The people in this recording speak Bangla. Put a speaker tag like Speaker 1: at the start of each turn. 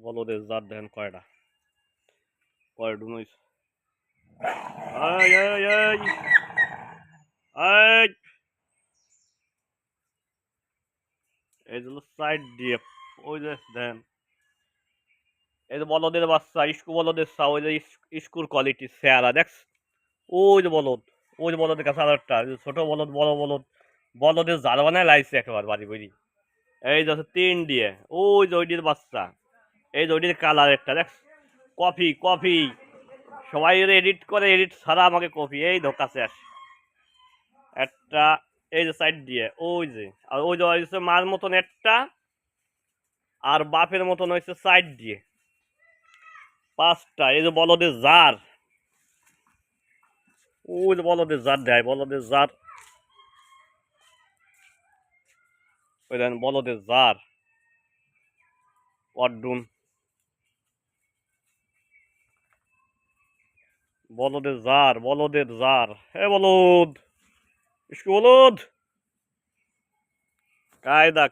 Speaker 1: বলদের জাত দেখেন কয়টা কয়ডুন হইছে আই আই আই আই এই যে সাইড দিয়ে ওই যে দেখেন এই যে বলদের বাচ্চা ইস্কু বলদের চা ওই যে ইস্কুর কোয়ালিটি চেহারা দেখছ ওই যে বলদ ওই যে বলদের কাছে আরেকটা ছোট বলদ বড় বলদ বলদের জাল বানায় লাইছে একেবারে বাড়ি বাড়ি এই যে হচ্ছে তিন দিয়ে ওই যে ওইটির বাচ্চা এই যে ওইটির কালার একটা দেখ কফি কফি সবাই এডিট করে এডিট ছাড়া আমাকে কফি এই ধোকাছে আসে একটা এই যে সাইড দিয়ে ওই যে আর ওই যে হচ্ছে মার মতন একটা আর বাপের মতন হয়েছে সাইড দিয়ে পাঁচটা এই যে বলদের জার ওই যে বলদের জার দেয় বলদের জার ওই দেখেন বলদের জার অর্ডুন বলদের জার বলদের জার হে বলদ ইসকু বলদ কায়দা